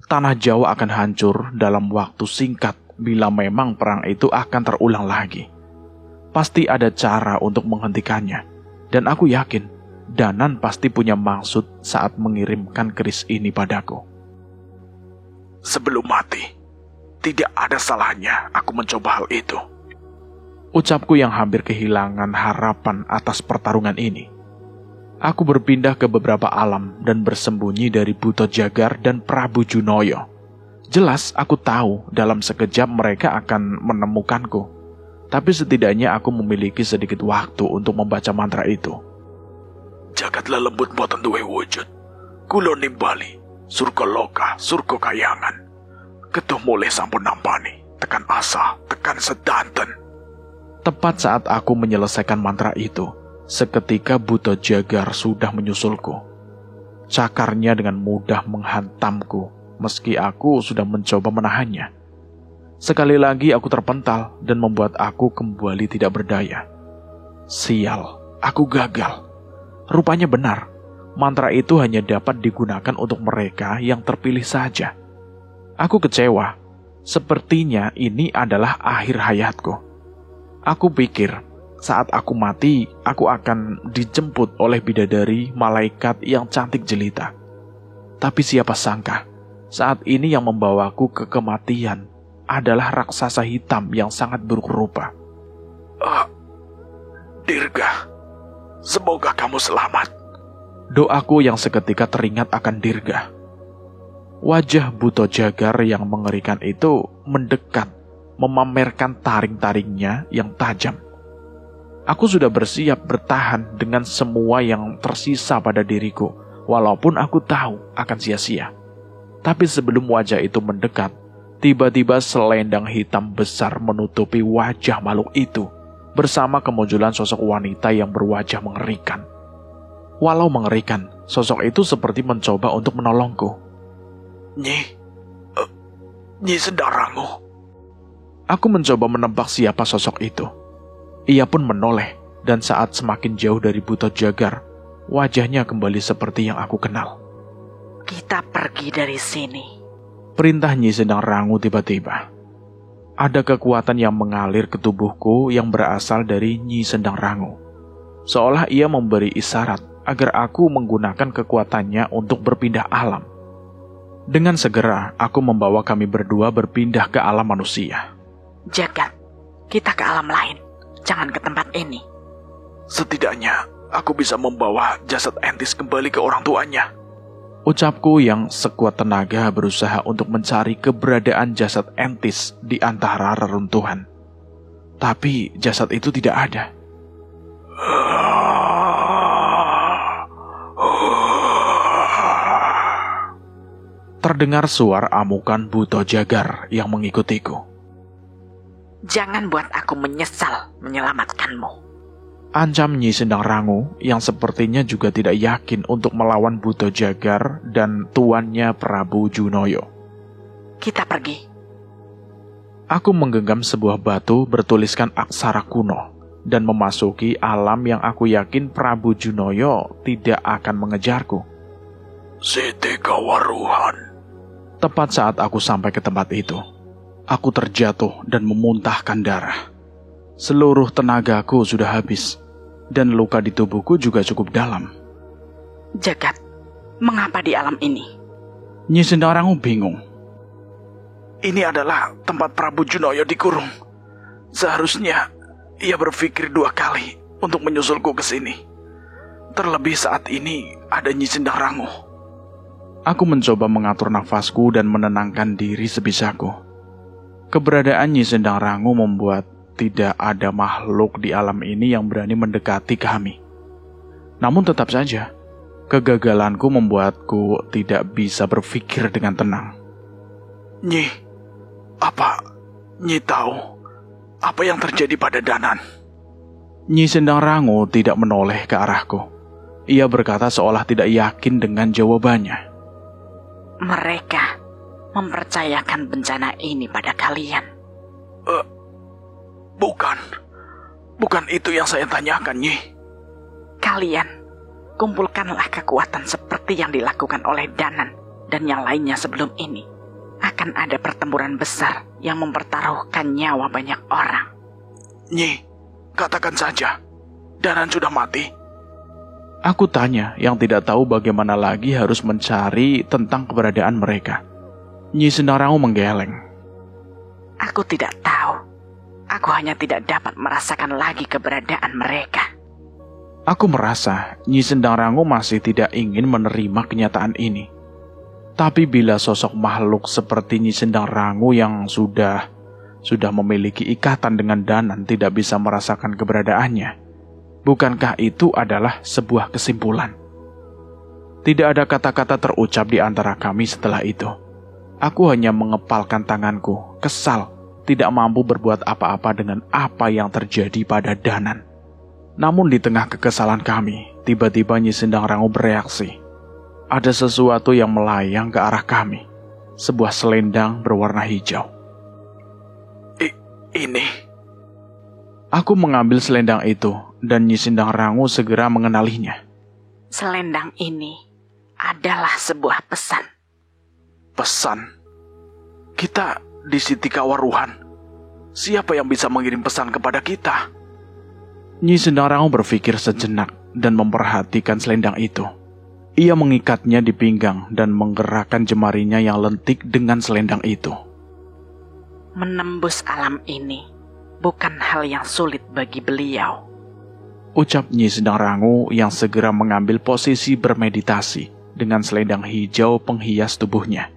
Tanah Jawa akan hancur dalam waktu singkat bila memang perang itu akan terulang lagi. Pasti ada cara untuk menghentikannya, dan aku yakin Danan pasti punya maksud saat mengirimkan keris ini padaku. Sebelum mati, tidak ada salahnya aku mencoba hal itu. Ucapku yang hampir kehilangan harapan atas pertarungan ini. Aku berpindah ke beberapa alam dan bersembunyi dari Buto Jagar dan Prabu Junoyo. Jelas aku tahu dalam sekejap mereka akan menemukanku. Tapi setidaknya aku memiliki sedikit waktu untuk membaca mantra itu. Jagatlah lembut buatan duwe wujud. Kulo nimbali, surga loka, surga kayangan. Ketuh mulai sampun nampani, tekan asa, tekan sedanten. Tepat saat aku menyelesaikan mantra itu, seketika Buto Jagar sudah menyusulku. Cakarnya dengan mudah menghantamku, meski aku sudah mencoba menahannya. Sekali lagi aku terpental dan membuat aku kembali tidak berdaya. Sial, aku gagal. Rupanya benar, mantra itu hanya dapat digunakan untuk mereka yang terpilih saja. Aku kecewa. Sepertinya ini adalah akhir hayatku. Aku pikir, saat aku mati, aku akan dijemput oleh bidadari malaikat yang cantik jelita. Tapi siapa sangka, saat ini yang membawaku ke kematian adalah raksasa hitam yang sangat buruk rupa. Dirga, semoga kamu selamat. Doaku yang seketika teringat akan Dirga. Wajah Buto Jagar yang mengerikan itu mendekat, memamerkan taring-taringnya yang tajam. Aku sudah bersiap bertahan dengan semua yang tersisa pada diriku, walaupun aku tahu akan sia-sia. Tapi sebelum wajah itu mendekat, tiba-tiba selendang hitam besar menutupi wajah makhluk itu, bersama kemunculan sosok wanita yang berwajah mengerikan. Walau mengerikan, sosok itu seperti mencoba untuk menolongku. Nyi Sendarangu. Aku mencoba menebak siapa sosok itu. Ia pun menoleh, dan saat semakin jauh dari Buto Jagar, wajahnya kembali seperti yang aku kenal. Kita pergi dari sini. Perintah Nyi Sendarangu tiba-tiba. Ada kekuatan yang mengalir ke tubuhku yang berasal dari Nyi Sendarangu. Seolah ia memberi isyarat agar aku menggunakan kekuatannya untuk berpindah alam. Dengan segera, aku membawa kami berdua berpindah ke alam manusia. Jagat, kita ke alam lain. Jangan ke tempat ini. Setidaknya aku bisa membawa jasad Entis kembali ke orang tuanya. Ucapku yang sekuat tenaga berusaha untuk mencari keberadaan jasad Entis di antara reruntuhan. Tapi jasad itu tidak ada. Terdengar suara amukan Buto Jagar yang mengikutiku. Jangan buat aku menyesal menyelamatkanmu. Ancam Nyi Sendang Rangu yang sepertinya juga tidak yakin untuk melawan Buto Jagar dan tuannya Prabu Junoyo. Kita pergi. Aku menggenggam sebuah batu bertuliskan aksara kuno dan memasuki alam yang aku yakin Prabu Junoyo tidak akan mengejarku. Siti Kawaruhan. Tepat saat aku sampai ke tempat itu, aku terjatuh dan memuntahkan darah. Seluruh tenagaku sudah habis, dan luka di tubuhku juga cukup dalam. Jagat, mengapa di alam ini? Nyi Sendang Rangu bingung. Ini adalah tempat Prabu Junoyo dikurung. Seharusnya ia berpikir 2 kali untuk menyusulku ke sini. Terlebih saat ini ada Nyi Sendang Rangu. Aku mencoba mengatur nafasku dan menenangkan diri sebisaku. Keberadaan Nyi Sendang Rangu membuat tidak ada makhluk di alam ini yang berani mendekati kami. Namun tetap saja, kegagalanku membuatku tidak bisa berpikir dengan tenang. Nyi, apa Nyi tahu apa yang terjadi pada Danan? Nyi Sendang Rangu tidak menoleh ke arahku. Ia berkata seolah tidak yakin dengan jawabannya. Mereka mempercayakan bencana ini pada kalian. Bukan itu yang saya tanyakan, Nyi. Kalian kumpulkanlah kekuatan seperti yang dilakukan oleh Danan dan yang lainnya sebelum ini. Akan ada pertempuran besar yang mempertaruhkan nyawa banyak orang. Nyi, katakan saja, Danan sudah mati. Aku tanya yang tidak tahu bagaimana lagi harus mencari tentang keberadaan mereka. Nyi Sendang Rangu menggeleng. Aku tidak tahu. Aku hanya tidak dapat merasakan lagi keberadaan mereka. Aku merasa Nyi Sendang Rangu masih tidak ingin menerima kenyataan ini. Tapi bila sosok makhluk seperti Nyi Sendang Rangu yang sudah memiliki ikatan dengan Danan tidak bisa merasakan keberadaannya, bukankah itu adalah sebuah kesimpulan? Tidak ada kata-kata terucap di antara kami setelah itu. Aku hanya mengepalkan tanganku, kesal, tidak mampu berbuat apa-apa dengan apa yang terjadi pada Danan. Namun di tengah kekesalan kami, tiba-tiba Nyi Sendang Rangu bereaksi. Ada sesuatu yang melayang ke arah kami. Sebuah selendang berwarna hijau. Ini. Aku mengambil selendang itu dan Nyi Sendang Rangu segera mengenalinya. Selendang ini adalah sebuah pesan. Pesan? Kita di Siti Kawaruhan. Siapa yang bisa mengirim pesan kepada kita? Nyi Sendang Rangu berpikir sejenak dan memperhatikan selendang itu. Ia mengikatnya di pinggang dan menggerakkan jemarinya yang lentik dengan selendang itu. Menembus alam ini bukan hal yang sulit bagi beliau, ucap Nyi Sendang Rangu yang segera mengambil posisi bermeditasi dengan selendang hijau penghias tubuhnya.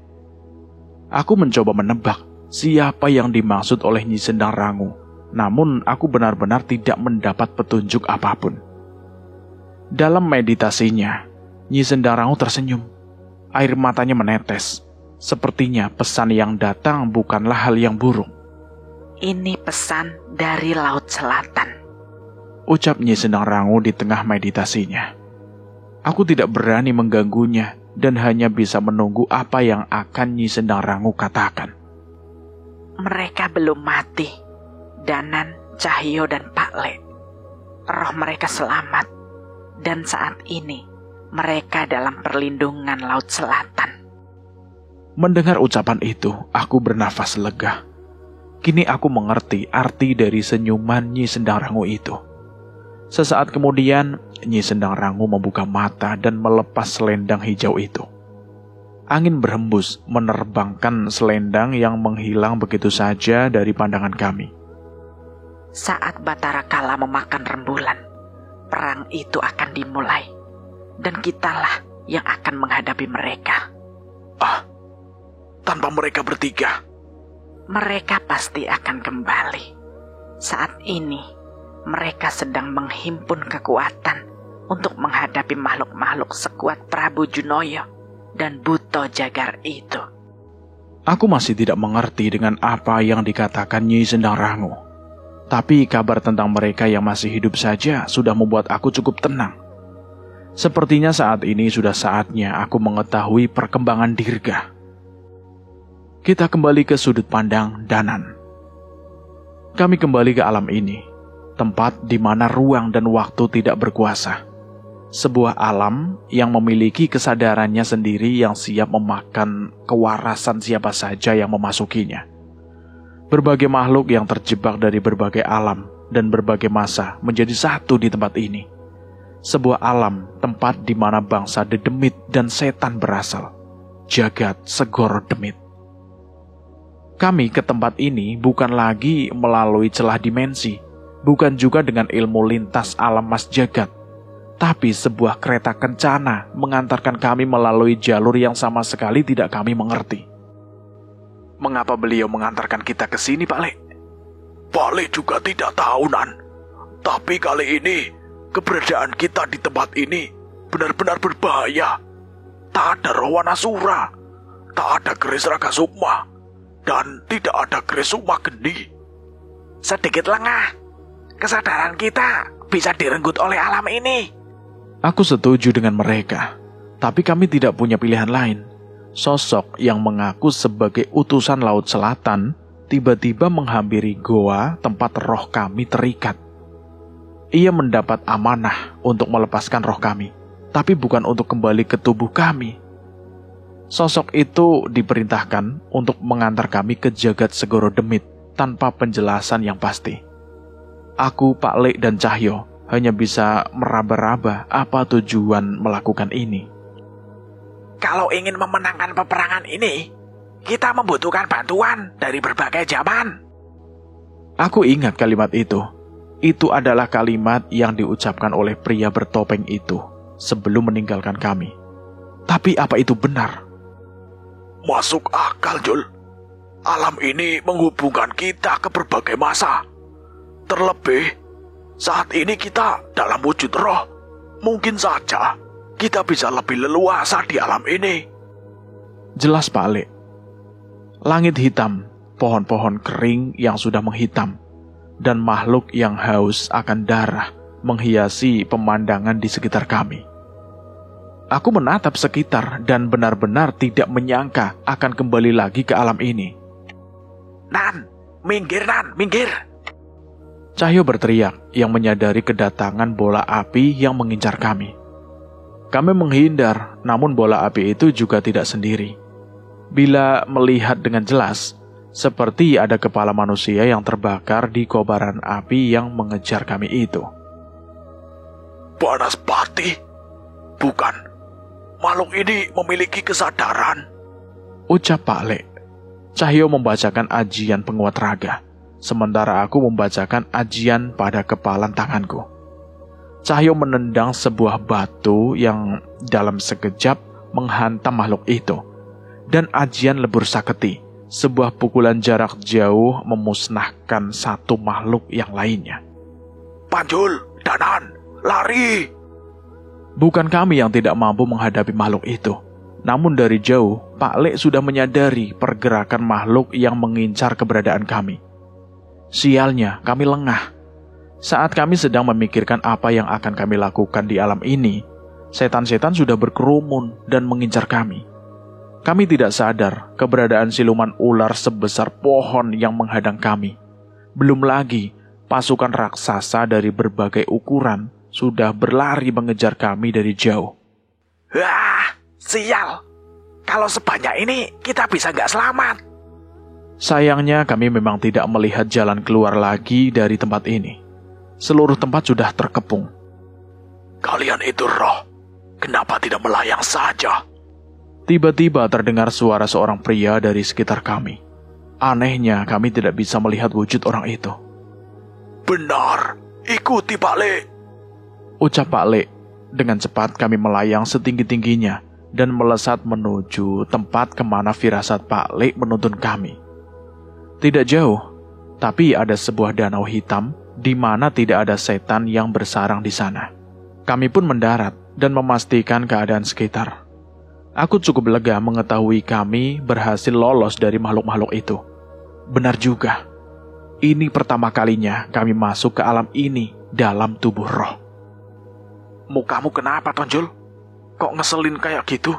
Aku mencoba menebak siapa yang dimaksud oleh Nyi Sendang Rangu, namun aku benar-benar tidak mendapat petunjuk apapun. Dalam meditasinya, Nyi Sendang Rangu tersenyum. Air matanya menetes. Sepertinya pesan yang datang bukanlah hal yang buruk. Ini pesan dari Laut Selatan, ucap Nyi Sendang Rangu di tengah meditasinya. Aku tidak berani mengganggunya dan hanya bisa menunggu apa yang akan Nyi Sendang Rangu katakan. Mereka belum mati, Danan, Cahyo, dan Pak Le. Roh mereka selamat, dan saat ini mereka dalam perlindungan Laut Selatan. Mendengar ucapan itu, aku bernafas lega. Kini aku mengerti arti dari senyuman Nyi Sendang Rangu itu. Sesaat kemudian, Nyi Sendang Rangu membuka mata dan melepas selendang hijau itu. Angin berhembus menerbangkan selendang yang menghilang begitu saja dari pandangan kami. Saat Batara Kala memakan rembulan, perang itu akan dimulai. Dan kitalah yang akan menghadapi mereka. Tanpa mereka bertiga. Mereka pasti akan kembali. Saat ini, mereka sedang menghimpun kekuatan untuk menghadapi makhluk-makhluk sekuat Prabu Junoyo dan Buto Jagar itu. Aku masih tidak mengerti dengan apa yang dikatakan Nyi Sendang Rangu. Tapi kabar tentang mereka yang masih hidup saja sudah membuat aku cukup tenang. Sepertinya saat ini sudah saatnya aku mengetahui perkembangan Dirga. Kita kembali ke sudut pandang Danan. Kami kembali ke alam ini, tempat di mana ruang dan waktu tidak berkuasa. Sebuah alam yang memiliki kesadarannya sendiri yang siap memakan kewarasan siapa saja yang memasukinya. Berbagai makhluk yang terjebak dari berbagai alam dan berbagai masa menjadi satu di tempat ini. Sebuah alam, tempat di mana bangsa dedemit dan setan berasal. Jagat Segoro Demit. Kami ke tempat ini bukan lagi melalui celah dimensi, bukan juga dengan ilmu lintas alam mas jagat, tapi sebuah kereta kencana mengantarkan kami melalui jalur yang sama sekali tidak kami mengerti. Mengapa beliau mengantarkan kita ke sini, Pak Le? Pak Le juga tidak tahu, Nan. Tapi kali ini, keberadaan kita di tempat ini benar-benar berbahaya. Tak ada roh Wanasura, tak ada keris Raga Sukma, dan tidak ada keris Sukma Geni. Sedikit lengah, kesadaran kita bisa direnggut oleh alam ini. Aku setuju dengan mereka, tapi kami tidak punya pilihan lain. Sosok yang mengaku sebagai utusan Laut Selatan tiba-tiba menghampiri goa tempat roh kami terikat. Ia mendapat amanah untuk melepaskan roh kami, tapi bukan untuk kembali ke tubuh kami. Sosok itu diperintahkan untuk mengantar kami ke Jagat Segoro Demit tanpa penjelasan yang pasti. Aku, Pak Le, dan Cahyo hanya bisa meraba-raba apa tujuan melakukan ini. Kalau ingin memenangkan peperangan ini, kita membutuhkan bantuan dari berbagai zaman. Aku ingat kalimat itu. Itu adalah kalimat yang diucapkan oleh pria bertopeng itu sebelum meninggalkan kami. Tapi apa itu benar? Masuk akal, Jul. Alam ini menghubungkan kita ke berbagai masa. Terlebih, saat ini kita dalam wujud roh. Mungkin saja kita bisa lebih leluasa di alam ini. Jelas, Pak Le. Langit hitam, pohon-pohon kering yang sudah menghitam, dan makhluk yang haus akan darah menghiasi pemandangan di sekitar kami. Aku menatap sekitar dan benar-benar tidak menyangka akan kembali lagi ke alam ini. Nan, minggir Nan, minggir. Cahyo berteriak yang menyadari kedatangan bola api yang mengincar kami. Kami menghindar, namun bola api itu juga tidak sendiri. Bila melihat dengan jelas, seperti ada kepala manusia yang terbakar di kobaran api yang mengejar kami itu. Banaspati? Bukan. Makhluk ini memiliki kesadaran. Ucap Pak Le. Cahyo membacakan ajian penguat raga, sementara aku membacakan ajian pada kepalan tanganku. Cahyo menendang sebuah batu yang dalam sekejap menghantam makhluk itu. Dan ajian lebur saketi, sebuah pukulan jarak jauh memusnahkan satu makhluk yang lainnya. Panjul, Danan, lari! Bukan kami yang tidak mampu menghadapi makhluk itu. Namun dari jauh, Pak Le sudah menyadari pergerakan makhluk yang mengincar keberadaan kami. Sialnya, kami lengah. Saat kami sedang memikirkan apa yang akan kami lakukan di alam ini, setan-setan sudah berkerumun dan mengincar kami. Kami tidak sadar keberadaan siluman ular sebesar pohon yang menghadang kami. Belum lagi, pasukan raksasa dari berbagai ukuran sudah berlari mengejar kami dari jauh. Wah, sial! Kalau sebanyak ini, kita bisa nggak selamat. Sayangnya kami memang tidak melihat jalan keluar lagi dari tempat ini. Seluruh tempat sudah terkepung. Kalian itu roh, kenapa tidak melayang saja? Tiba-tiba terdengar suara seorang pria dari sekitar kami. Anehnya kami tidak bisa melihat wujud orang itu. Benar, ikuti Pak Le. ucap Pak Lek. Dengan cepat kami melayang setinggi-tingginya dan melesat menuju tempat kemana firasat Pak Lek menuntun kami. Tidak jauh, tapi ada sebuah danau hitam di mana tidak ada setan yang bersarang di sana. Kami pun mendarat dan memastikan keadaan sekitar. Aku cukup lega mengetahui kami berhasil lolos dari makhluk-makhluk itu. Benar juga, ini pertama kalinya kami masuk ke alam ini dalam tubuh roh. Mukamu kenapa, Tonjol? Kok ngeselin kayak gitu?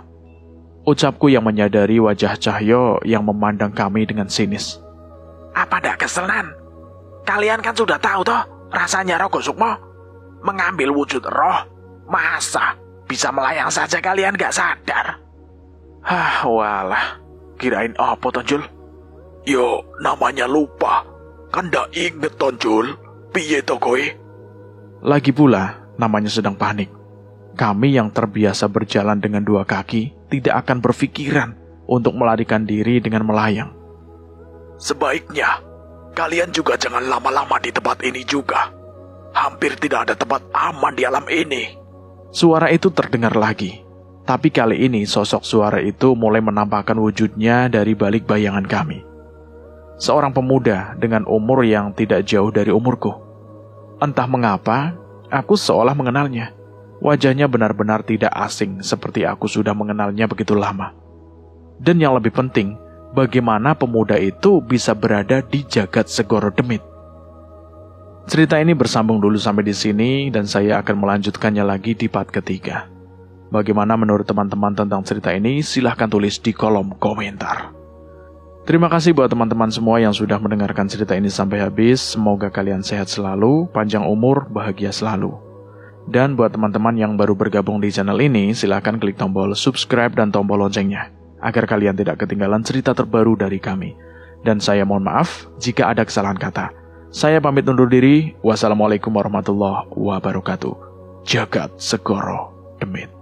Ucapku yang menyadari wajah Cahyo yang memandang kami dengan sinis. Apa ndak keselan? Kalian kan sudah tahu toh rasanya Rogo Sukmo mengambil wujud roh. Masa bisa melayang saja kalian gak sadar? Hah, walah. Kirain apa, Tonjol? Yo, namanya lupa. Kan ndak inget, Tonjol. Piye to kowe? Lagi pula, namanya sedang panik. Kami yang terbiasa berjalan dengan dua kaki tidak akan berpikiran untuk melarikan diri dengan melayang. Sebaiknya, kalian juga jangan lama-lama di tempat ini juga. Hampir tidak ada tempat aman di alam ini. Suara itu terdengar lagi. Tapi kali ini sosok suara itu mulai menampakkan wujudnya dari balik bayangan kami. Seorang pemuda dengan umur yang tidak jauh dari umurku. Entah mengapa, aku seolah mengenalnya. Wajahnya benar-benar tidak asing seperti aku sudah mengenalnya begitu lama. Dan yang lebih penting, bagaimana pemuda itu bisa berada di jagat Segoro Demit. Cerita ini bersambung dulu sampai di sini dan saya akan melanjutkannya lagi di part ketiga. Bagaimana menurut teman-teman tentang cerita ini? Silahkan tulis di kolom komentar. Terima kasih buat teman-teman semua yang sudah mendengarkan cerita ini sampai habis. Semoga kalian sehat selalu, panjang umur, bahagia selalu. Dan buat teman-teman yang baru bergabung di channel ini, silahkan klik tombol subscribe dan tombol loncengnya, agar kalian tidak ketinggalan cerita terbaru dari kami. Dan saya mohon maaf jika ada kesalahan kata. Saya pamit undur diri. Wassalamualaikum warahmatullahi wabarakatuh. Jagat Segoro Demit.